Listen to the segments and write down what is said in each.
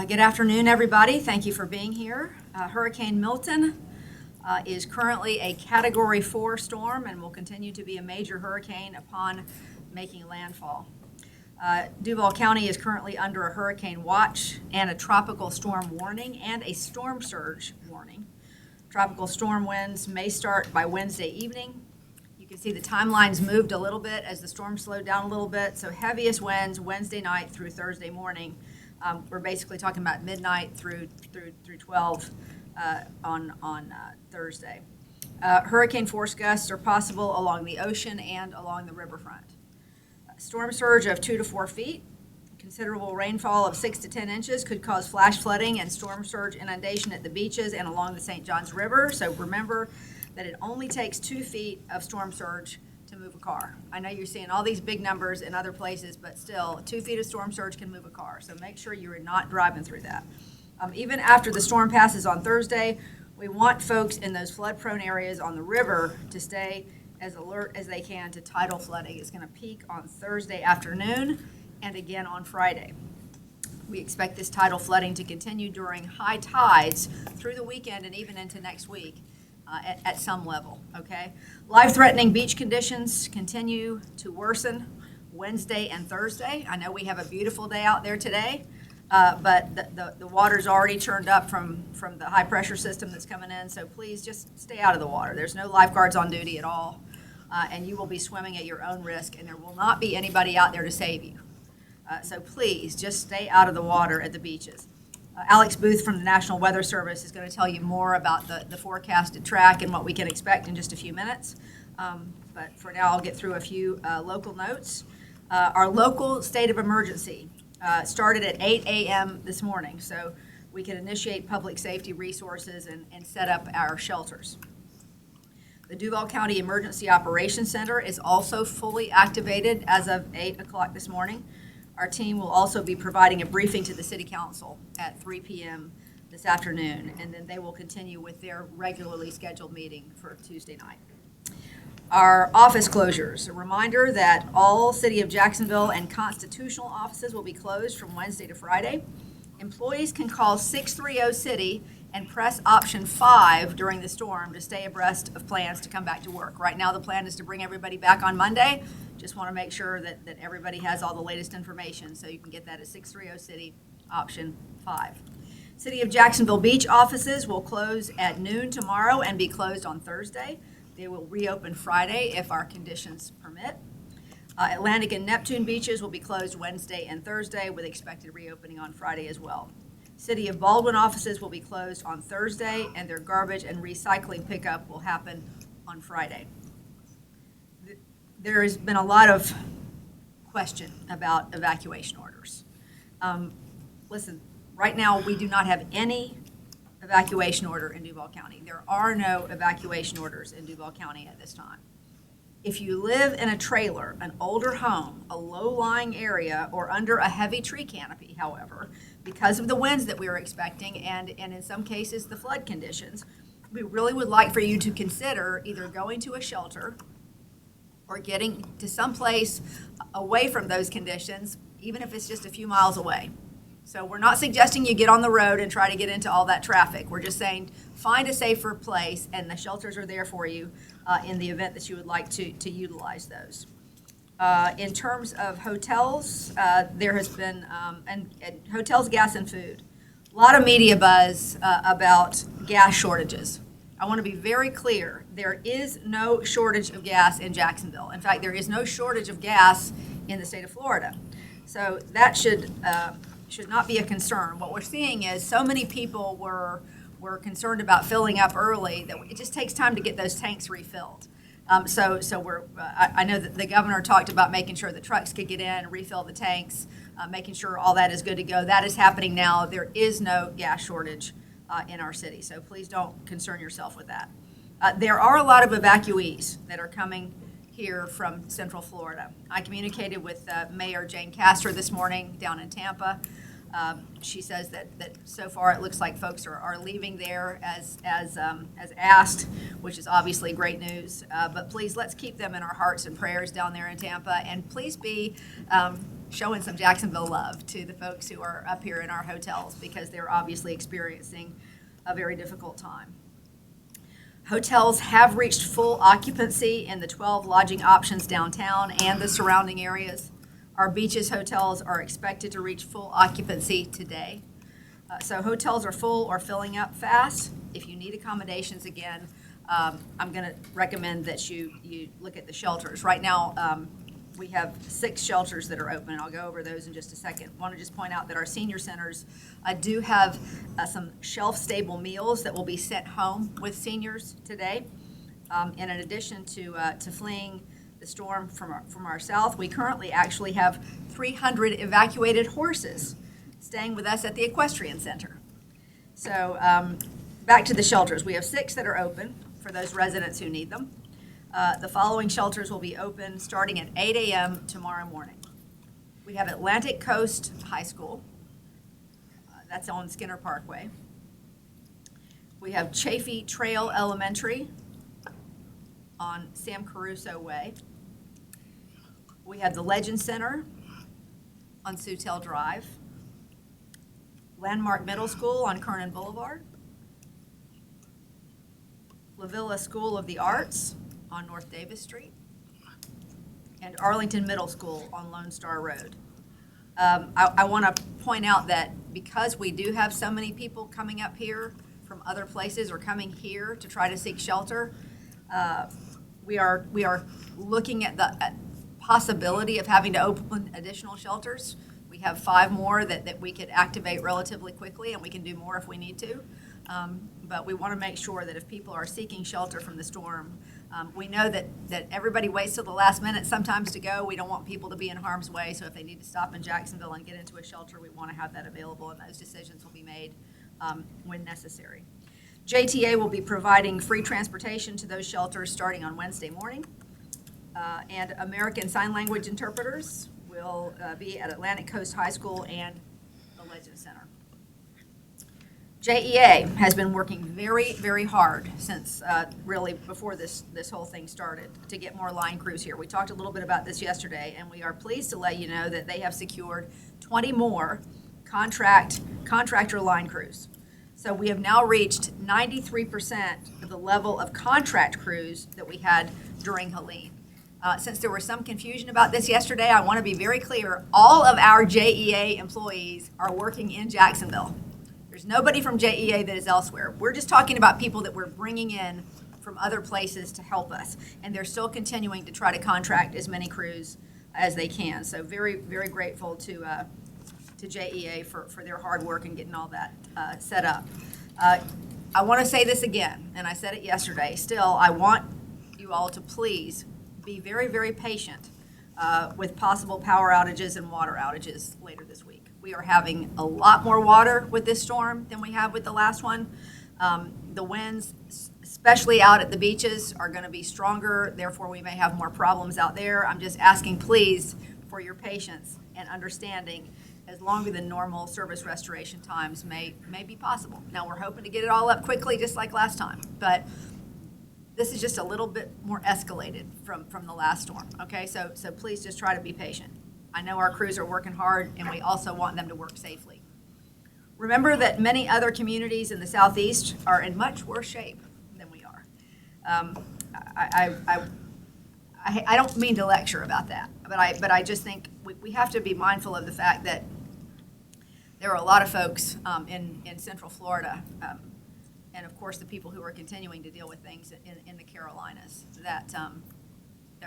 Good afternoon, everybody. Thank you for being here. Hurricane Milton is currently a Category 4 storm and will continue to be a major hurricane upon making landfall. Duval County is currently under a hurricane watch and a tropical storm warning and a storm surge warning. Tropical storm winds may start by Wednesday evening. You can see the timelines moved a little bit as the storm slowed down a little bit. So heaviest winds Wednesday night through Thursday morning. We're basically talking about midnight through 12 on Thursday. Hurricane force gusts are possible along the ocean and along the riverfront. Storm surge of 2 to 4 feet. Considerable rainfall of 6 to 10 inches could cause flash flooding and storm surge inundation at the beaches and along the St. Johns River. So remember that it only takes 2 feet of storm surge to move a car. I know you're seeing all these big numbers in other places, but still 2 feet of storm surge can move a car. So make sure you are not driving through that. Even after the storm passes on Thursday, we want folks in those flood-prone areas on the river to stay as alert as they can to tidal flooding. It's going to peak on Thursday afternoon and again on Friday. We expect this tidal flooding to continue during high tides through the weekend and even into next week. At some level, okay? Life-threatening beach conditions continue to worsen Wednesday and Thursday. I know we have a beautiful day out there today, but the water's already churned up from the high-pressure system that's coming in, so please just stay out of the water. There's no lifeguards on duty at all, and you will be swimming at your own risk, and there will not be anybody out there to save you. So please, just stay out of the water at the beaches. Alex Booth from the National Weather Service is going to tell you more about the forecasted track and what we can expect in just a few minutes. But for now, I'll get through a few local notes. Our local state of emergency started at 8 a.m. this morning, so we can initiate public safety resources and set up our shelters. The Duval County Emergency Operations Center is also fully activated as of 8 o'clock this morning. Our team will also be providing a briefing to the City Council at 3 p.m. this afternoon, and then they will continue with their regularly scheduled meeting for Tuesday night. Our office closures. A reminder that all City of Jacksonville and constitutional offices will be closed from Wednesday to Friday. Employees can call 630-CITY and press option 5 during the storm to stay abreast of plans to come back to work. Right now, the plan is to bring everybody back on Monday. Just want to make sure that everybody has all the latest information, so you can get that at 630-CITY, option 5. City of Jacksonville Beach offices will close at noon tomorrow and be closed on Thursday. They will reopen Friday if our conditions permit. Atlantic and Neptune beaches will be closed Wednesday and Thursday with expected reopening on Friday as well. City of Baldwin offices will be closed on Thursday, and their garbage and recycling pickup will happen on Friday. There has been a lot of question about evacuation orders. Listen, right now we do not have any evacuation order in Duval County. There are no evacuation orders in Duval County at this time. If you live in a trailer, an older home, a low-lying area, or under a heavy tree canopy, however, because of the winds that we are expecting and in some cases the flood conditions, we really would like for you to consider either going to a shelter or getting to some place away from those conditions, even if it's just a few miles away. So we're not suggesting you get on the road and try to get into all that traffic. We're just saying find a safer place, and the shelters are there for you in the event that you would like to utilize those. In terms of hotels, there has been, and hotels, gas, and food, a lot of media buzz about gas shortages. I want to be very clear. There is no shortage of gas in Jacksonville. In fact, there is no shortage of gas in the state of Florida. So that should not be a concern. What we're seeing is so many people were concerned about filling up early that it just takes time to get those tanks refilled. So I know that the governor talked about making sure the trucks could get in, refill the tanks, making sure all that is good to go. That is happening now. There is no gas shortage in our city, so please don't concern yourself with that. There are a lot of evacuees that are coming here from Central Florida. I communicated with Mayor Jane Castor this morning down in Tampa. She says that so far it looks like folks are leaving there as asked, which is obviously great news. But please, let's keep them in our hearts and prayers down there in Tampa. And please be showing some Jacksonville love to the folks who are up here in our hotels because they're obviously experiencing a very difficult time. Hotels have reached full occupancy in the 12 lodging options downtown and the surrounding areas. Our beaches hotels are expected to reach full occupancy today. So hotels are full or filling up fast. If you need accommodations again, I'm going to recommend that you look at the shelters. Right now, we have 6 shelters that are open. I'll go over those in just a second. I want to just point out that our senior centers do have some shelf-stable meals that will be sent home with seniors today. And in addition to fleeing the storm from our south, we currently actually have 300 evacuated horses staying with us at the Equestrian Center. So back to the shelters. We have 6 that are open for those residents who need them. The following shelters will be open starting at 8 a.m. tomorrow morning. We have Atlantic Coast High School. That's on Skinner Parkway. We have Chaffee Trail Elementary on Sam Caruso Way. We have the Legend Center on Sutel Drive. Landmark Middle School on Kernan Boulevard. La Villa School of the Arts on North Davis Street, and Arlington Middle School on Lone Star Road. I want to point out that because we do have so many people coming up here from other places or coming here to try to seek shelter, we are looking at the possibility of having to open additional shelters. We have 5 more that we could activate relatively quickly, and we can do more if we need to. But we want to make sure that if people are seeking shelter from the storm, we know that everybody waits till the last minute sometimes to go. We don't want people to be in harm's way, so if they need to stop in Jacksonville and get into a shelter, we want to have that available, and those decisions will be made when necessary. JTA will be providing free transportation to those shelters starting on Wednesday morning, and American Sign Language interpreters will be at Atlantic Coast High School and the Legend Center. JEA has been working very, very hard since really before this whole thing started to get more line crews here. We talked a little bit about this yesterday, and we are pleased to let you know that they have secured 20 more contractor line crews. So we have now reached 93% of the level of contract crews that we had during Helene. Since there was some confusion about this yesterday, I want to be very clear. All of our JEA employees are working in Jacksonville. There's nobody from JEA that is elsewhere. We're just talking about people that we're bringing in from other places to help us. And they're still continuing to try to contract as many crews as they can. So very, very grateful to JEA for their hard work and getting all that set up. I want to say this again, and I said it yesterday. Still, I want you all to please be very, very patient with possible power outages and water outages later this week. We are having a lot more water with this storm than we have with the last one. The winds, especially out at the beaches, are going to be stronger. Therefore, we may have more problems out there. I'm just asking, please, for your patience and understanding as longer than normal service restoration times may be possible. Now, we're hoping to get it all up quickly, just like last time. But this is just a little bit more escalated from the last storm, okay? So please just try to be patient. I know our crews are working hard, and we also want them to work safely. Remember that many other communities in the Southeast are in much worse shape than we are. I don't mean to lecture about that, but I just think we have to be mindful of the fact that there are a lot of folks in Central Florida, and of course the people who are continuing to deal with things in the Carolinas that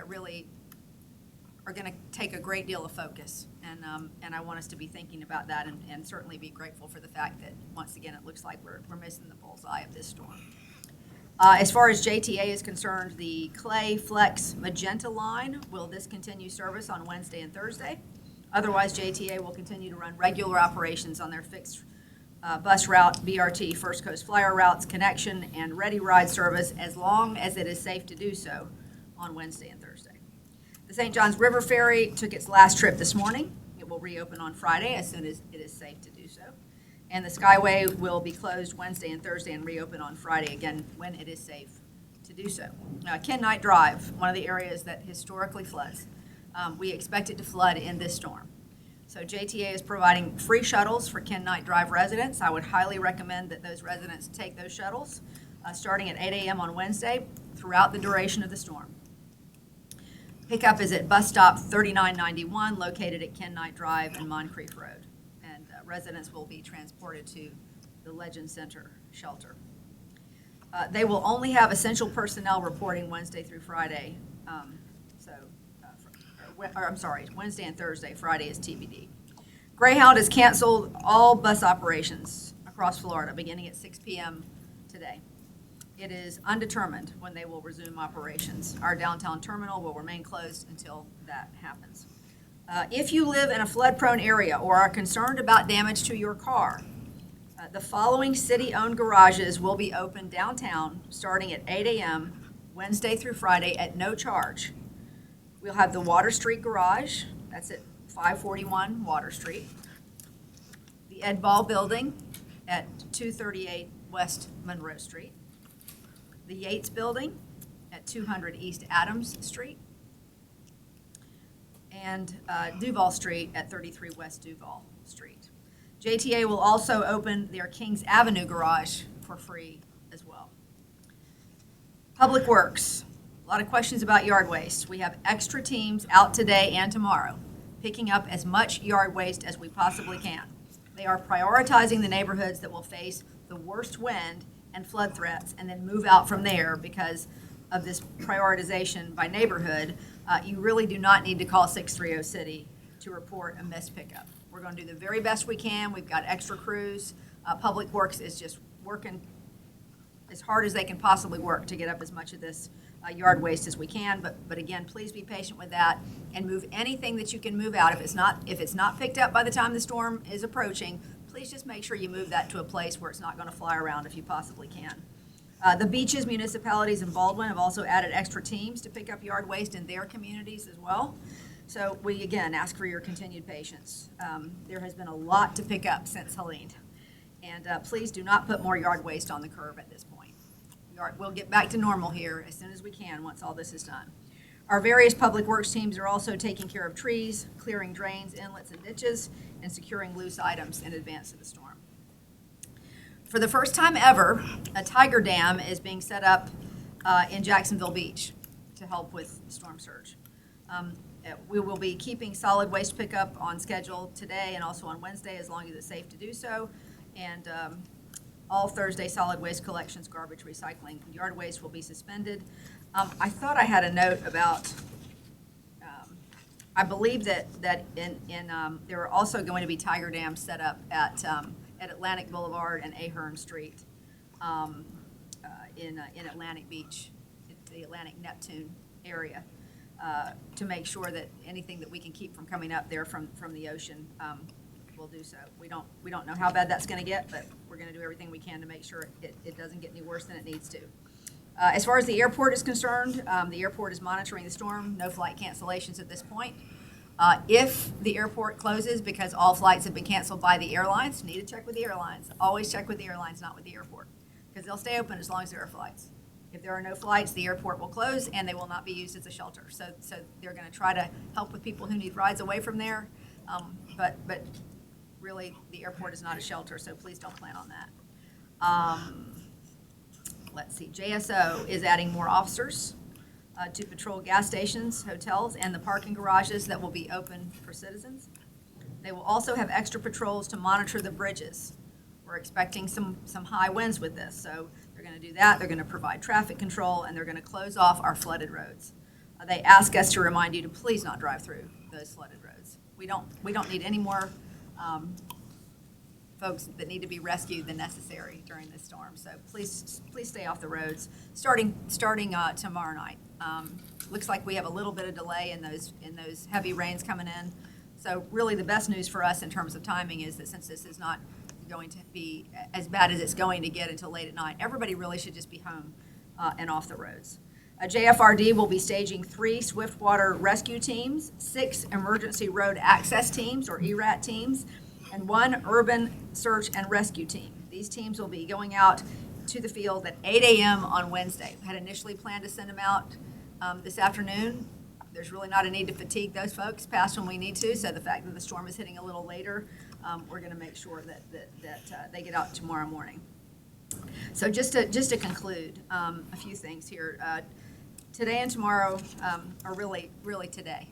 really are going to take a great deal of focus, and I want us to be thinking about that and certainly be grateful for the fact that once again it looks like we're missing the bullseye of this storm. As far as JTA is concerned, the Clay Flex Magenta line will discontinue service on Wednesday and Thursday. Otherwise, JTA will continue to run regular operations on their fixed bus route, BRT, First Coast Flyer routes, connection, and ready ride service as long as it is safe to do so on Wednesday and Thursday. The St. Johns River Ferry took its last trip this morning. It will reopen on Friday as soon as it is safe to do so. And the Skyway will be closed Wednesday and Thursday and reopen on Friday again when it is safe to do so. Ken Knight Drive, one of the areas that historically floods. We expect it to flood in this storm. So JTA is providing free shuttles for Ken Knight Drive residents. I would highly recommend that those residents take those shuttles starting at 8 a.m. on Wednesday throughout the duration of the storm. Pickup is at bus stop 3991 located at Ken Knight Drive and Moncrief Road. And residents will be transported to the Legend Center shelter. They will only have essential personnel reporting Wednesday through Friday. Wednesday and Thursday. Friday is TBD. Greyhound has canceled all bus operations across Florida beginning at 6 p.m. today. It is undetermined when they will resume operations. Our downtown terminal will remain closed until that happens. If you live in a flood-prone area or are concerned about damage to your car, the following city-owned garages will be open downtown starting at 8 a.m. Wednesday through Friday at no charge. We'll have the Water Street Garage, that's at 541 Water Street. The Ed Ball Building at 238 West Monroe Street. The Yates Building at 200 East Adams Street. And Duval Street at 33 West Duval Street. JTA will also open their Kings Avenue garage for free as well. Public Works. A lot of questions about yard waste. We have extra teams out today and tomorrow, picking up as much yard waste as we possibly can. They are prioritizing the neighborhoods that will face the worst wind and flood threats and then move out from there because of this prioritization by neighborhood. You really do not need to call 630 City to report a missed pickup. We're going to do the very best we can. We've got extra crews. Public Works is just working as hard as they can possibly work to get up as much of this yard waste as we can, but again, please be patient with that and move anything that you can move out. If it's not picked up by the time the storm is approaching, please just make sure you move that to a place where it's not going to fly around if you possibly can. The beaches, municipalities, and Baldwin have also added extra teams to pick up yard waste in their communities as well. So we again ask for your continued patience. There has been a lot to pick up since Helene, and please do not put more yard waste on the curb at this point. We'll get back to normal here as soon as we can once all this is done. Our various public works teams are also taking care of trees, clearing drains, inlets, and ditches, and securing loose items in advance of the storm. For the first time ever, a tiger dam is being set up in Jacksonville Beach to help with storm surge. We will be keeping solid waste pickup on schedule today and also on Wednesday as long as it's safe to do so. And all Thursday solid waste collections, garbage, recycling, and yard waste will be suspended. I thought I had a note about, I believe that there are also going to be tiger dams set up at Atlantic Boulevard and Ahern Street in Atlantic Beach, the Atlantic Neptune area, to make sure that anything that we can keep from coming up there from the ocean will do so. We don't know how bad that's going to get, but we're going to do everything we can to make sure it doesn't get any worse than it needs to. As far as the airport is concerned, the airport is monitoring the storm. No flight cancellations at this point. If the airport closes because all flights have been canceled by the airlines, need to check with the airlines. Always check with the airlines, not with the airport, because they'll stay open as long as there are flights. If there are no flights, the airport will close and they will not be used as a shelter. So they're going to try to help with people who need rides away from there, but really, the airport is not a shelter, so please don't plan on that. Let's see, JSO is adding more officers to patrol gas stations, hotels, and the parking garages that will be open for citizens. They will also have extra patrols to monitor the bridges. We're expecting some high winds with this, so they're going to do that. They're going to provide traffic control, and they're going to close off our flooded roads. They ask us to remind you to please not drive through those flooded roads. We don't need any more folks that need to be rescued than necessary during this storm. So please stay off the roads starting tomorrow night. Looks like we have a little bit of delay in those heavy rains coming in. So really the best news for us in terms of timing is that since this is not going to be as bad as it's going to get until late at night, everybody really should just be home and off the roads. JFRD will be staging 3 swiftwater rescue teams, 6 emergency road access teams or ERAT teams, and 1 urban search and rescue team. These teams will be going out to the field at 8 a.m. on Wednesday. We had initially planned to send them out this afternoon. There's really not a need to fatigue those folks past when we need to, so the fact that the storm is hitting a little later, we're going to make sure that they get out tomorrow morning. So just to conclude, a few things here. Today and tomorrow are really today.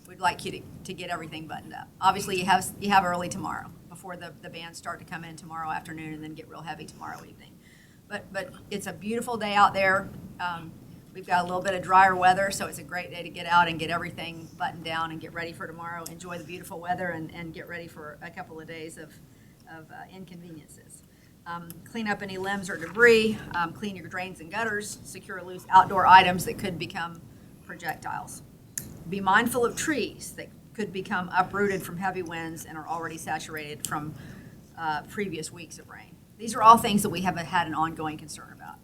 We'd like you to get everything buttoned up. Obviously, you have early tomorrow before the bands start to come in tomorrow afternoon and then get real heavy tomorrow evening. But it's a beautiful day out there. We've got a little bit of drier weather, so it's a great day to get out and get everything buttoned down and get ready for tomorrow. Enjoy the beautiful weather and get ready for a couple of days of inconveniences. Clean up any limbs or debris, clean your drains and gutters, secure loose outdoor items that could become projectiles. Be mindful of trees that could become uprooted from heavy winds and are already saturated from previous weeks of rain. These are all things that we have had an ongoing concern about.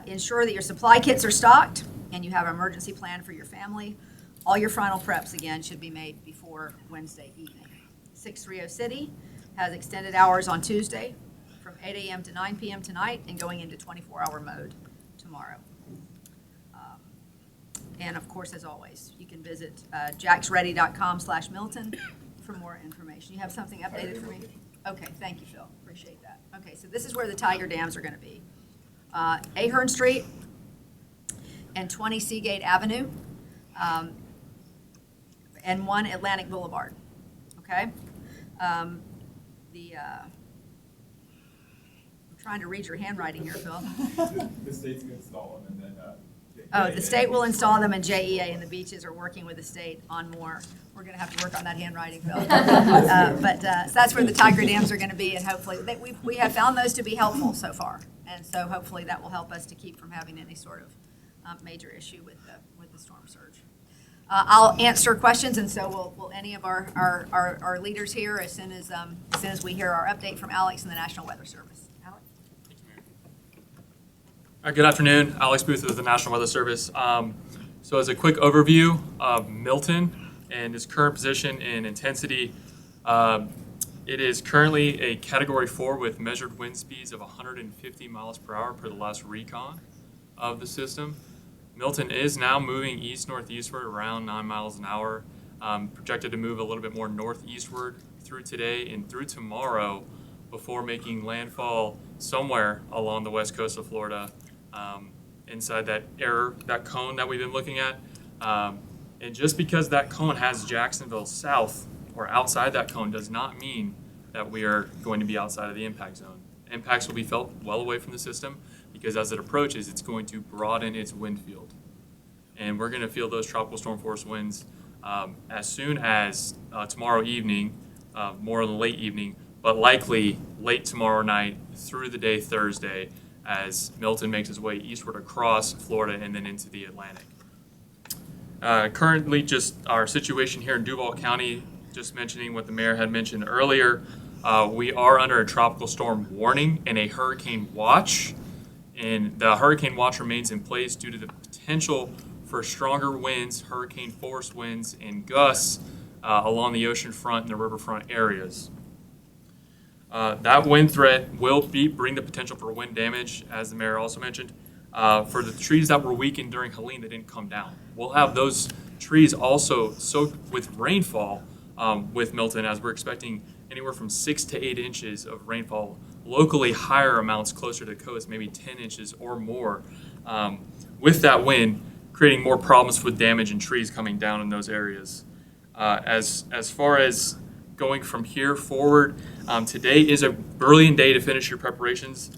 Ensure that your supply kits are stocked and you have an emergency plan for your family. All your final preps, again, should be made before Wednesday evening. 630 City has extended hours on Tuesday from 8 a.m. to 9 p.m. tonight and going into 24-hour mode tomorrow. And of course, as always, you can visit jacksready.com/Milton for more information. You have something updated for me? Okay, thank you, Phil. Appreciate that. Okay, so this is where the Tiger Dams are going to be. Ahern Street and 20 Seagate Avenue and 1 Atlantic Boulevard. Okay? I'm trying to read your handwriting here, Phil. The state's going to install them, and then the state will install them, and JEA and the beaches are working with the state on more. We're going to have to work on that handwriting, Phil. So that's where the Tiger Dams are going to be, and hopefully we have found those to be helpful so far, and so hopefully that will help us to keep from having any sort of major issue with the storm surge. I'll answer questions, and so will any of our leaders here as soon as we hear our update from Alex and the National Weather Service. Alex? Good afternoon, Alex Booth with the National Weather Service. So as a quick overview of Milton and its current position in intensity, it is currently a Category 4 with measured wind speeds of 150 miles per hour per the last recon of the system. Milton is now moving east-northeastward around 9 miles an hour, projected to move a little bit more northeastward through today and through tomorrow before making landfall somewhere along the west coast of Florida, inside that cone that we've been looking at. And just because that cone has Jacksonville south or outside that cone does not mean that we are going to be outside of the impact zone. Impacts will be felt well away from the system because as it approaches, it's going to broaden its wind field. And we're going to feel those tropical storm force winds as soon as tomorrow evening, more in the late evening, but likely late tomorrow night through the day Thursday as Milton makes its way eastward across Florida and then into the Atlantic. Currently, just our situation here in Duval County, just mentioning what the mayor had mentioned earlier, we are under a tropical storm warning and a hurricane watch. And the hurricane watch remains in place due to the potential for stronger winds, hurricane force winds, and gusts along the ocean front and the riverfront areas. That wind threat will bring the potential for wind damage, as the mayor also mentioned, for the trees that were weakened during Helene that didn't come down. We'll have those trees also soaked with rainfall with Milton, as we're expecting anywhere from 6 to 8 inches of rainfall, locally higher amounts closer to the coast, maybe 10 inches or more, with that wind creating more problems with damage and trees coming down in those areas. As far as going from here forward, today is a brilliant day to finish your preparations.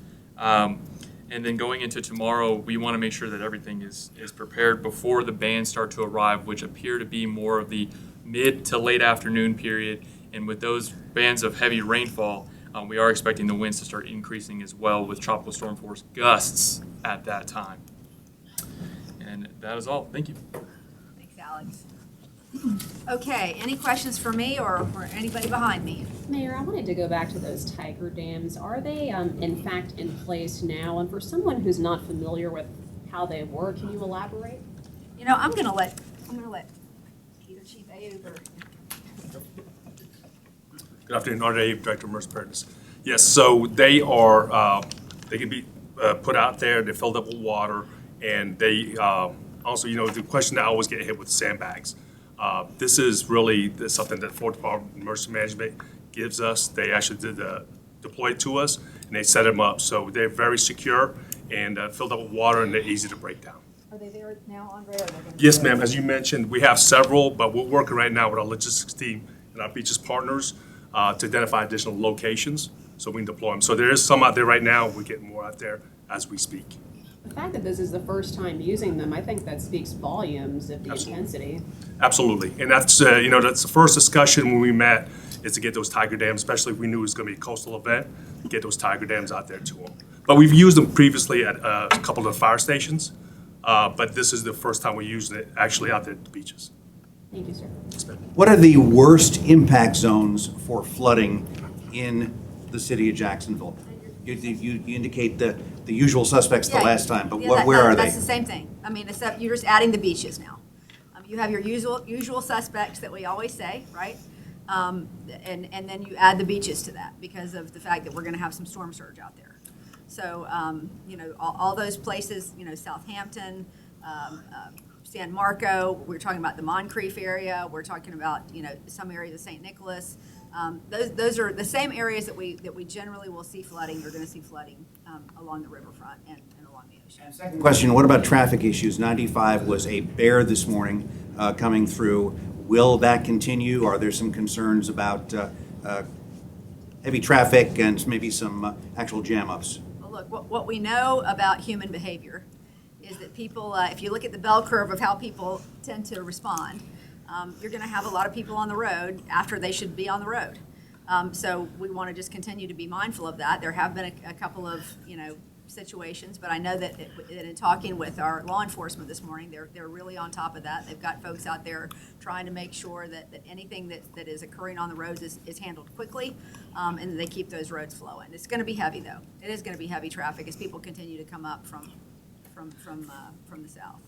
And then going into tomorrow, we want to make sure that everything is prepared before the bands start to arrive, which appear to be more of the mid to late afternoon period. And with those bands of heavy rainfall, we are expecting the winds to start increasing as well with tropical storm force gusts at that time. And that is all. Thank you. Thanks, Alex. Okay, any questions for me or anybody behind me? Mayor, I wanted to go back to those Tiger Dams. Are they in fact in place now? And for someone who's not familiar with how they work, can you elaborate? You know, I'm gonna let either Chief Ayub or Good afternoon, Arde, Director of Emergency Preparedness. Yes, so they are, they can be put out there, they're filled up with water, and they, also, the question that I always get hit with sandbags. This is really something that Florida Department of Emergency Management gives us. They actually did deploy it to us, and they set them up. So they're very secure and filled up with water, and they're easy to break down. Are they there now, Andre? Or are they gonna be Yes, there? ma'am. As you mentioned, we have several, but we're working right now with our logistics team and our beaches partners to identify additional locations so we can deploy them. So there is some out there right now. We're getting more out there as we speak. The fact that this is the first time using them, I think that speaks volumes of the Absolutely. intensity. Absolutely. And that's, that's the first discussion when we met, is to get those tiger dams, especially if we knew it was going to be a coastal event, get those tiger dams out there to them. But we've used them previously at a couple of the fire stations, but this is the first time we're using it actually out there at the beaches. Thank you, sir. Yes, ma'am. What are the worst impact zones for flooding in the city of Jacksonville? You indicate the usual suspects the Yeah, last time, but yeah, where are they? That's the same thing. I mean, except you're just adding the beaches now. You have your usual suspects that we always say, right? And then you add the beaches to that because of the fact that we're going to have some storm surge out there. So, all those places, Southampton, San Marco, we're talking about the Moncrief area, we're talking about, some areas of St. Nicholas. Those are the same areas that we generally will see flooding. You're going to see flooding along the riverfront and along the ocean. Second question, what about traffic issues? 95 was a bear this morning coming through. Will that continue? Are there some concerns about heavy traffic and maybe some actual jam-ups? Well, look, what we know about human behavior is that people, if you look at the bell curve of how people tend to respond, you're going to have a lot of people on the road after they should be on the road. So we want to just continue to be mindful of that. There have been a couple of, situations, but I know that in talking with our law enforcement this morning, they're really on top of that. They've got folks out there trying to make sure that anything that is occurring on the roads is handled quickly, and that they keep those roads flowing. It's going to be heavy, though. It is going to be heavy traffic as people continue to come up from the south.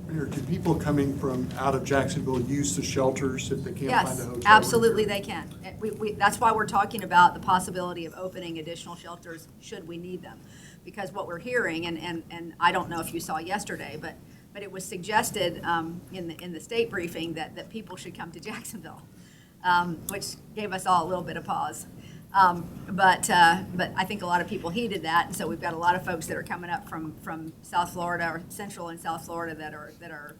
Mayor, can people coming from out of Jacksonville use the shelters if they can't find a Yes, hotel? absolutely they can. That's why we're talking about the possibility of opening additional shelters should we need them. Because what we're hearing, and I don't know if you saw yesterday, but it was suggested in the state briefing that people should come to Jacksonville, which gave us all a little bit of pause. But I think a lot of people heeded that, and so we've got a lot of folks that are coming up from South Florida or Central and South Florida that are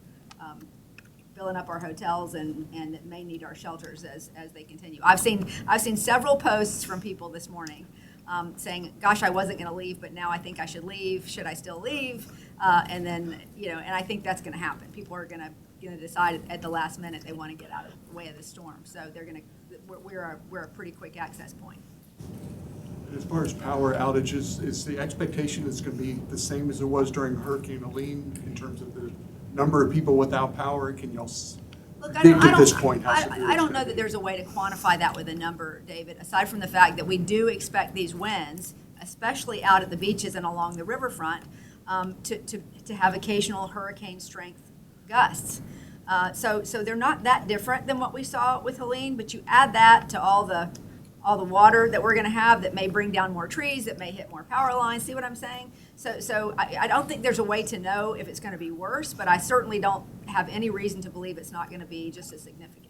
filling up our hotels and that may need our shelters as they continue. I've seen several posts from people this morning saying, "Gosh, I wasn't going to leave, but now I think I should leave. Should I still leave?" And then and I think that's going to happen. People are going to decide at the last minute they want to get out of the way of the storm, so they're going to. We're a pretty quick access point. As far as power outages, is the expectation it's going to be the same as it was during Hurricane Milton in terms of the number of people without power? Can y'all Look, predict at this point how severe I it's don't gonna know be? that there's a way to quantify that with a number, David, aside from the fact that we do expect these winds, especially out at the beaches and along the riverfront, to have occasional hurricane strength gusts. So they're not that different than what we saw with Helene, but you add that to all the water that we're going to have that may bring down more trees, that may hit more power lines. See what I'm saying? So I don't think there's a way to know if it's going to be worse, but I certainly don't have any reason to believe it's not going to be just as significant.